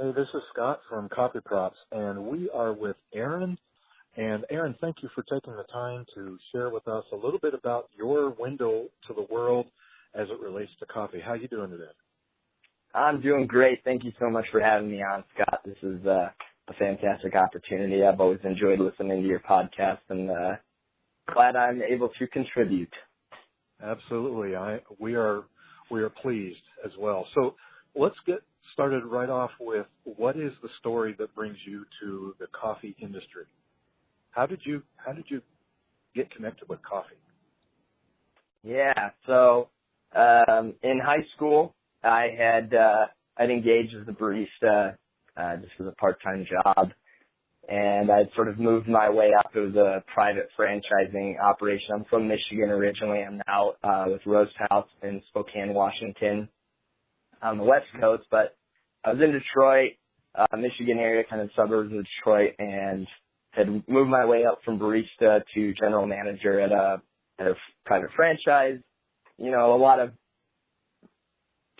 Hey, this is Scott from Coffeeprops, and we are with Aaron. And Aaron, thank you for taking the time to share with us a little bit about your window to the world as it relates to coffee. How are you doing today? I'm doing great. Thank you so much for having me on, Scott. This is a fantastic opportunity. I've always enjoyed listening to your podcast, and glad I'm able to contribute. Absolutely. We are pleased as well. So let's get started right off with what is the story that brings you to the coffee industry? How did you get connected with coffee? Yeah. So in high school, I'd engaged as a barista just as a part-time job, and I'd sort of moved my way up. It was a private franchising operation. I'm from Michigan originally. I'm now with Roast House in Spokane, Washington, on the West Coast, but I was in Detroit, Michigan area, kind of suburbs of Detroit, and had moved my way up from barista to general manager at a private franchise. You know, a lot of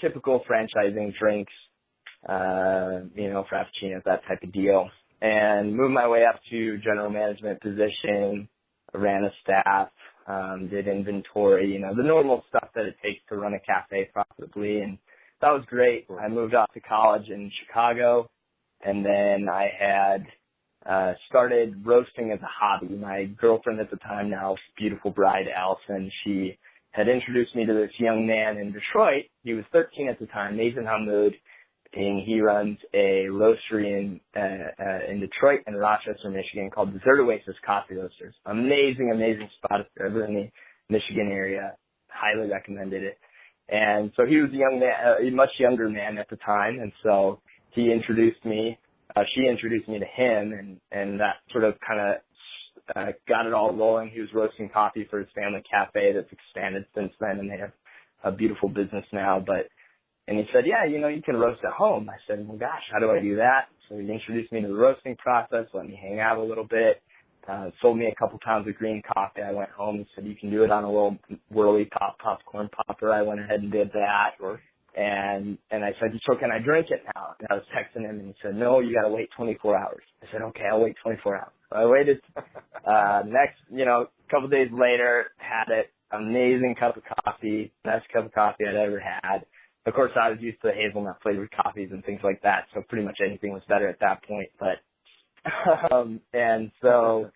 typical franchising drinks, frappuccinos, that type of deal. And moved my way up to general management position, ran a staff, did inventory, the normal stuff that it takes to run a cafe profitably. And that was great. I moved off to college in Chicago, and then I had started roasting as a hobby. My girlfriend at the time, now beautiful bride, Allison, she had introduced me to this young man in Detroit. He was 13 at the time, Nathan Hammoud, and he runs a roastery in Detroit and Rochester, Michigan, called Desert Oasis Coffee Roasters. Amazing, amazing spot if you're ever in the Michigan area. Highly recommended it. And so he was a young man, a much younger man at the time, and so he introduced me. She introduced me to him, and that sort of kind of got it all rolling. He was roasting coffee for his family cafe that's expanded since then, and they have a beautiful business now. And he said, yeah, you can roast at home. I said, well, gosh, how do I do that? So he introduced me to the roasting process, let me hang out a little bit, sold me a couple pounds of green coffee. I went home and said, you can do it on a little whirly popcorn popper. I went ahead and did that. And I said, so can I drink it now? And I was texting him, and he said, no, you got to wait 24 hours. I said, okay, I'll wait 24 hours. So I waited. Couple days later, had it. Amazing cup of coffee, best cup of coffee I'd ever had. Of course, I was used to hazelnut flavored coffees and things like that, so pretty much anything was better at that point. But and so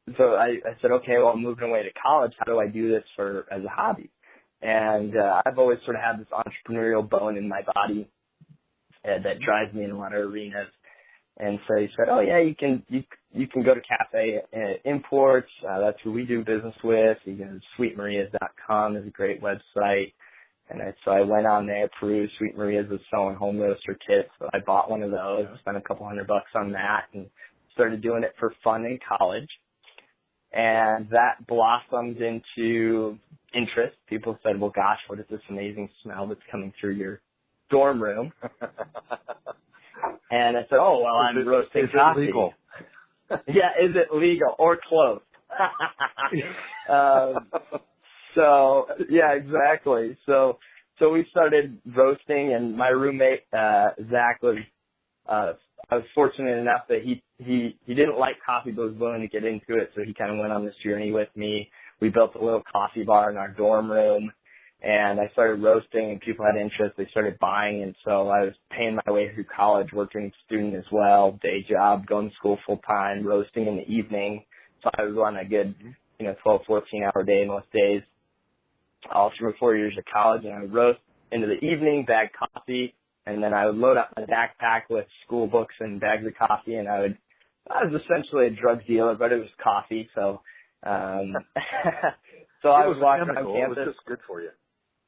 I said, okay, well, I'm moving away to college. How do I do this as a hobby? And I've always sort of had this entrepreneurial bone in my body that drives me in a lot of arenas. And so he said, oh yeah, you can go to Cafe Imports. That's who we do business with. You can sweetmarias.com is a great website. And so I went on there, perused. Sweet Maria's was selling home roaster kits, so I bought one of those, spent a couple $100 on that, and started doing it for fun in college. And that blossomed into interest. People said, well, gosh, what is this amazing smell that's coming through your dorm room? And I said, oh, well, I'm roasting coffee. Is it legal? Yeah, is it legal or closed? So, yeah, exactly. So we started roasting, and my roommate, Zach, I was fortunate enough that he didn't like coffee, but was willing to get into it. So he kind of went on this journey with me. We built a little coffee bar in our dorm room, and I started roasting, and people had interest. They started buying, and so I was paying my way through college, working student as well, day job, going to school full time, roasting in the evening. So I was on a good, 12, 14-hour day most days, all through 4 years of college, and I would roast into the evening, bag coffee, and then I would load up my backpack with school books and bags of coffee, and I was essentially a drug dealer, but it was coffee, so I was walking around campus. It was just good for you.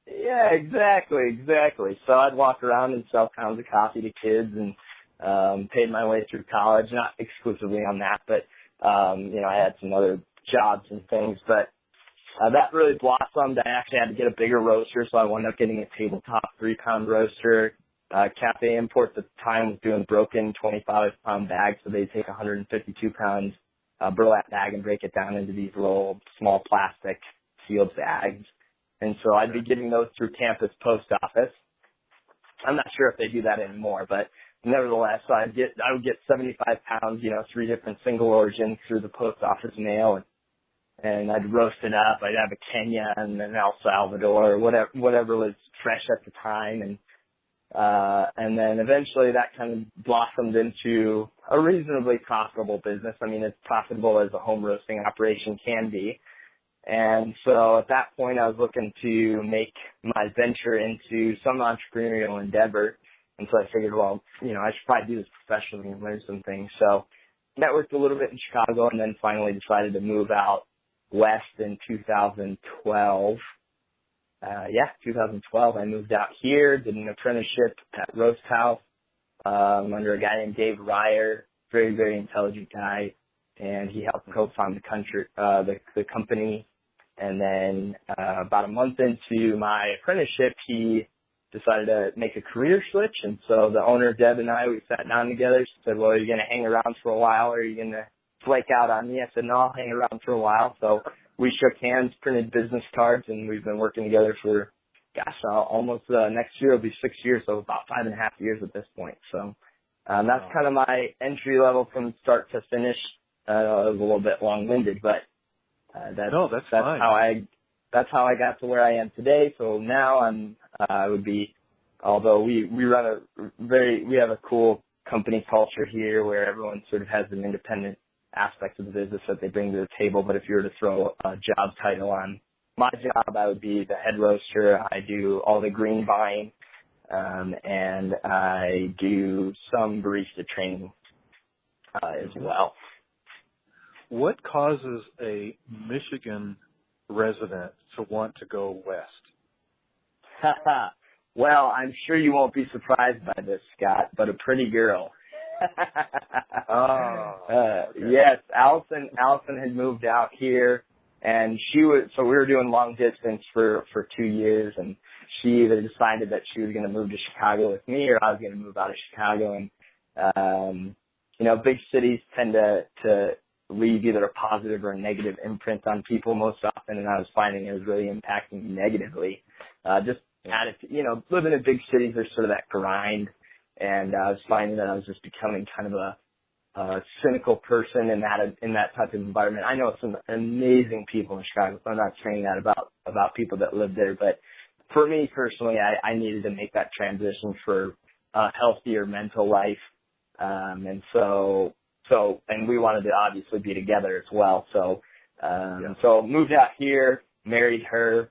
Yeah, exactly. So I'd walk around and sell pounds of coffee to kids, and paid my way through college, not exclusively on that, but I had some other jobs and things, but that really blossomed. I actually had to get a bigger roaster, so I wound up getting a tabletop 3-pound roaster. Cafe Imports at the time was doing broken 25-pound bags, so they take 152-pound burlap bag and break it down into these little small plastic sealed bags. And so I'd be getting those through campus post office. I'm not sure if they do that anymore, but nevertheless, I would get 75 pounds, 3 different single origins through the post office mail, and I'd roast it up. I'd have a Kenya and an El Salvador, whatever was fresh at the time, and then eventually that kind of blossomed into a reasonably profitable business. I mean, it's profitable as a home roasting operation can be. And so at that point, I was looking to make my venture into some entrepreneurial endeavor. And so I figured, well, I should probably do this professionally and learn some things. So networked a little bit in Chicago and then finally decided to move out west in 2012. 2012, I moved out here, did an apprenticeship at Roast House under a guy named Dave Ryer, very, very intelligent guy, and he helped co-found the company. And then about a month into my apprenticeship, he decided to make a career switch. And so the owner, Deb, and I, we sat down together. She said, well, are you going to hang around for a while or are you going to flake out on me? I said, no, I'll hang around for a while. So we shook hands, printed business cards, and we've been working together for, almost next year will be 6 years, so about 5.5 years at this point. So that's kind of my entry level from start to finish. It was a little bit long-winded, but that's fine. That's how I got to where I am today. So now although we have a cool company culture here where everyone sort of has an independent aspect of the business that they bring to the table. But if you were to throw a job title on my job, I would be the head roaster. I do all the green buying, and I do some barista training as well. What causes a Michigan resident to want to go west? Well, I'm sure you won't be surprised by this, Scott, but a pretty girl. Okay. Yes, Allison had moved out here, and we were doing long distance for 2 years, and she either decided that she was going to move to Chicago with me or I was going to move out of Chicago. And big cities tend to leave either a positive or a negative imprint on people most often, and I was finding it was really impacting me negatively. Living in big cities, there's sort of that grind. And I was finding that I was just becoming kind of a cynical person in that type of environment. I know some amazing people in Chicago, so I'm not saying that about people that live there. But for me personally, I needed to make that transition for a healthier mental life. And we wanted to obviously be together as well. So moved out here, married her.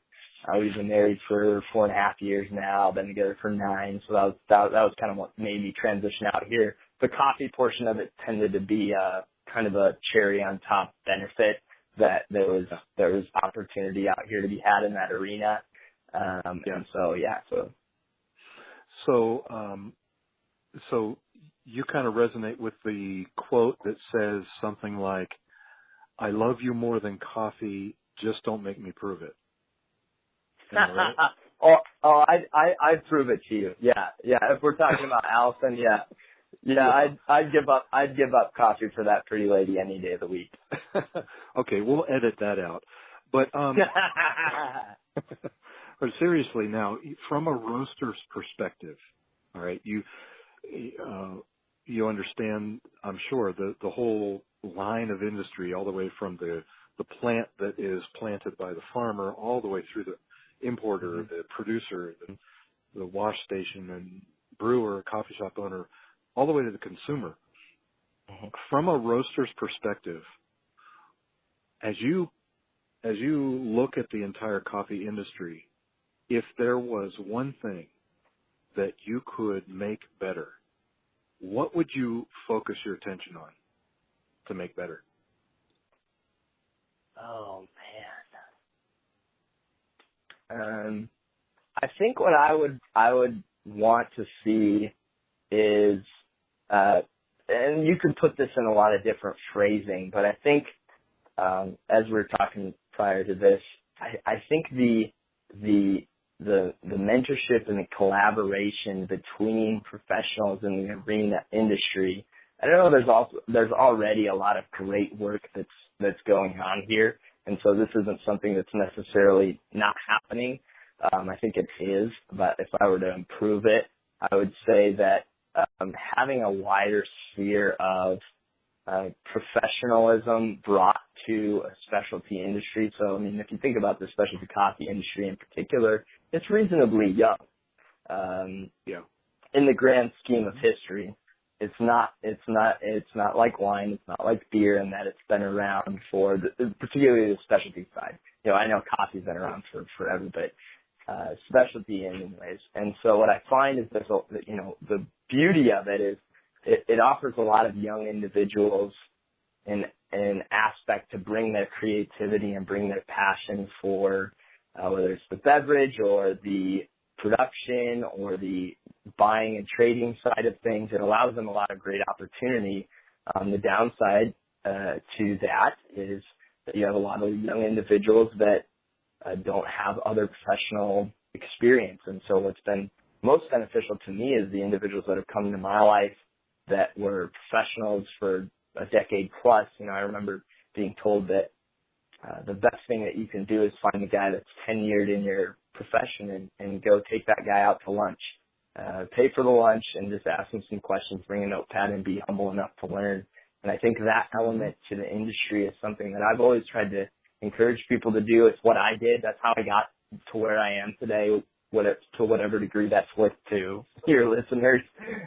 We've been married for 4.5 years now, been together for 9, so that was kind of what made me transition out here. The coffee portion of it tended to be kind of a cherry on top benefit that there was opportunity out here to be had in that arena. So you kind of resonate with the quote that says something like, "I love you more than coffee, just don't make me prove it." Right? I'd prove it to you. Yeah. If we're talking about Allison, I'd give up coffee for that pretty lady any day of the week. Okay, we'll edit that out. But but seriously, now from a roaster's perspective, all right, you understand, I'm sure, the whole line of industry, all the way from the plant that is planted by the farmer, all the way through the importer, the producer, the wash station and brewer, coffee shop owner, all the way to the consumer. From a roaster's perspective, as you look at the entire coffee industry, if there was one thing that you could make better, what would you focus your attention on to make better? Oh, man. I think what I would want to see is, and you could put this in a lot of different phrasing, but I think, as we were talking prior to this, I think the mentorship and the collaboration between professionals in the arena industry. I don't know, there's already a lot of great work that's going on here. And so this isn't something that's necessarily not happening. I think it is, but if I were to improve it, I would say that having a wider sphere of professionalism brought to a specialty industry. So, I mean, if you think about the specialty coffee industry in particular, it's reasonably young. In the grand scheme of history, it's not like wine, it's not like beer, in that it's been around for particularly the specialty side. I know coffee's been around for forever, but specialty anyways. And so what I find is the beauty of it is it offers a lot of young individuals an aspect to bring their creativity and bring their passion for whether it's the beverage or the production or the buying and trading side of things. It allows them a lot of great opportunity. The downside to that is that you have a lot of young individuals that don't have other professional experience. And so what's been most beneficial to me is the individuals that have come into my life that were professionals for a decade plus. I remember being told that the best thing that you can do is find a guy that's tenured in your profession and go take that guy out to lunch. Pay for the lunch and just ask him some questions, bring a notepad, and be humble enough to learn. And I think that element to the industry is something that I've always tried to encourage people to do. It's what I did. That's how I got to where I am today, to whatever degree that's worth to your listeners.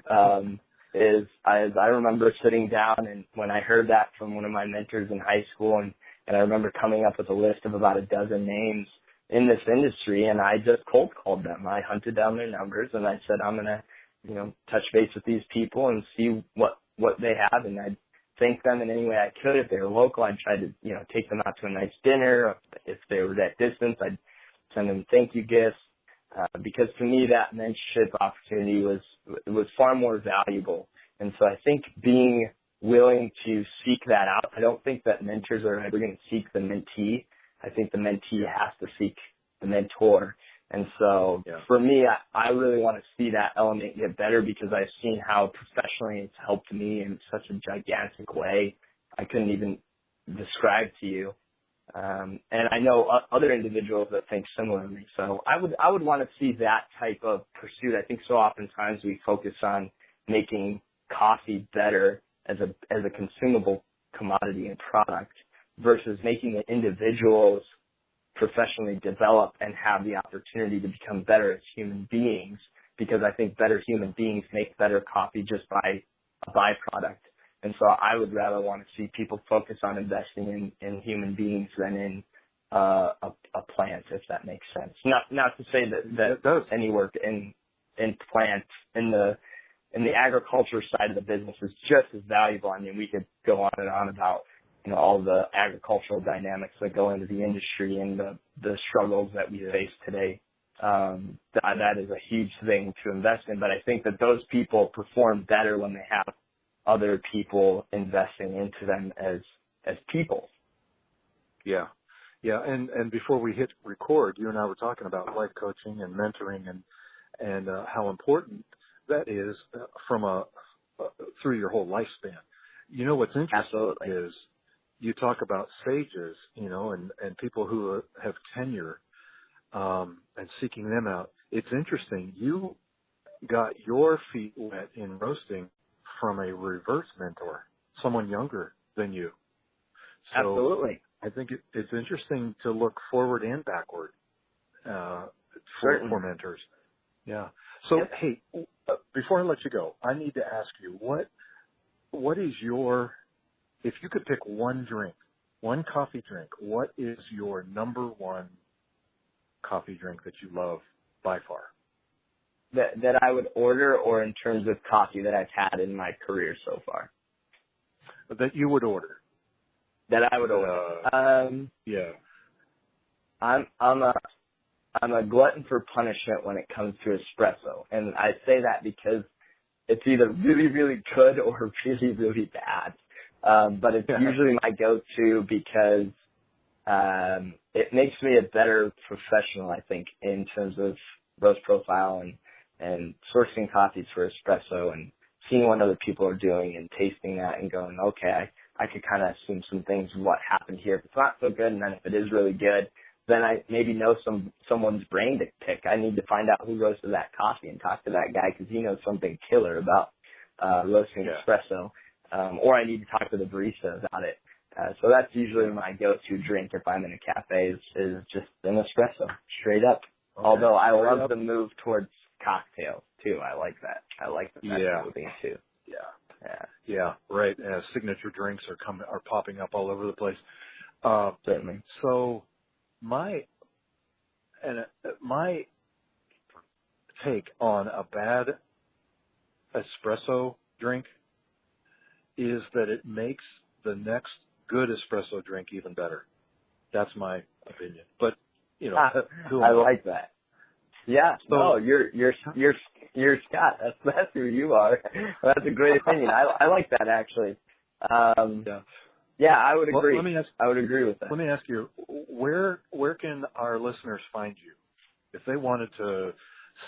I remember sitting down, and when I heard that from one of my mentors in high school, and I remember coming up with a list of about a dozen names in this industry, and I just cold called them. I hunted down their numbers, and I said, I'm going to, touch base with these people and see what they have, and I'd thank them in any way I could. If they were local, I'd try to, take them out to a nice dinner. If they were that distance, I'd send them thank you gifts. Because to me, that mentorship opportunity was far more valuable. And so I think being willing to seek that out, I don't think that mentors are ever going to seek the mentee. I think the mentee has to seek the mentor. And so for me, I really want to see that element get better, because I've seen how professionally it's helped me in such a gigantic way I couldn't even describe to you. And I know other individuals that think similarly. So I would want to see that type of pursuit. I think so oftentimes we focus on making coffee better as a consumable commodity and product versus making the individuals professionally develop and have the opportunity to become better as human beings, because I think better human beings make better coffee just by a byproduct. And so I would rather want to see people focus on investing in human beings than in a plant, if that makes sense. Not to say that any work in plants in the agriculture side of the business is just as valuable. I mean, we could go on and on about all the agricultural dynamics that go into the industry and the struggles that we face today. That is a huge thing to invest in. But I think that those people perform better when they have other people investing into them as people. Yeah. Yeah. And before we hit record, you and I were talking about life coaching and mentoring and how important that is through your whole lifespan. What's interesting Absolutely. is you talk about sages, and people who have tenure, and seeking them out. It's interesting. You got your feet wet in roasting from a reverse mentor, someone younger than you. So Absolutely. I think it's interesting to look forward and backward for mentors. Yeah. So, Hey, before I let you go, I need to ask you, what is if you could pick one coffee drink, what is your number one coffee drink that you love by far? That I would order, or in terms of coffee that I've had in my career so far? That you would order. That I would order. Yeah. I'm a glutton for punishment when it comes to espresso, and I say that because it's either really, really good or really, really bad. But it's usually my go-to because it makes me a better professional, I think, in terms of roast profile and sourcing coffees for espresso and seeing what other people are doing and tasting that and going, okay, I could kind of assume some things of what happened here. If it's not so good, and then if it is really good, then I maybe know someone's brain to pick. I need to find out who roasted that coffee and talk to that guy because he knows something killer about roasting espresso. Or I need to talk to the barista about it. So that's usually my go-to drink if I'm in a cafe is just an espresso, straight up. Okay. Although I love the move towards cocktails too. I like that. I like that moving too. Yeah. Right. Signature drinks are popping up all over the place. Certainly. So my take on a bad espresso drink is that it makes the next good espresso drink even better. That's my opinion. But I like that. Yeah. So, you're Scott. That's who you are. That's a great opinion. I like that actually. Yeah, I would agree. I would agree with that. Let me ask you, where can our listeners find you if they wanted to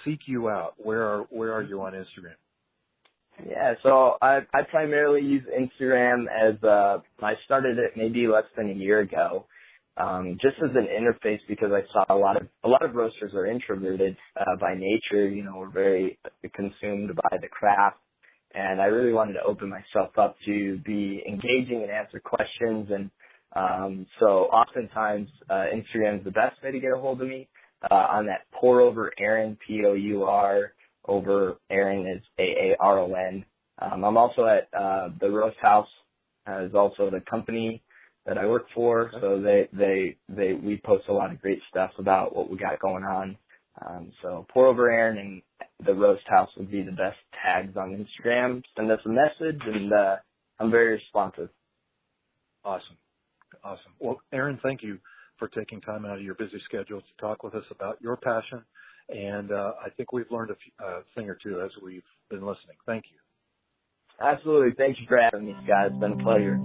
seek you out? Where are you on Instagram? Yeah, so I primarily use Instagram as I started it maybe less than a year ago, just as an interface because I saw a lot of roasters are introverted by nature. We're very consumed by the craft, and I really wanted to open myself up to be engaging and answer questions. And so oftentimes Instagram is the best way to get a hold of me. On that pour over Aaron, Pour over Aaron is Aaron. I'm also at the Roast House, is also the company that I work for. So we post a lot of great stuff about what we got going on. So pour over Aaron and the Roast House would be the best tags on Instagram. Send us a message, and I'm very responsive. Awesome. Well, Aaron, thank you for taking time out of your busy schedule to talk with us about your passion. And I think we've learned a thing or two as we've been listening. Thank you. Absolutely. Thank you for having me, Scott. It's been a pleasure.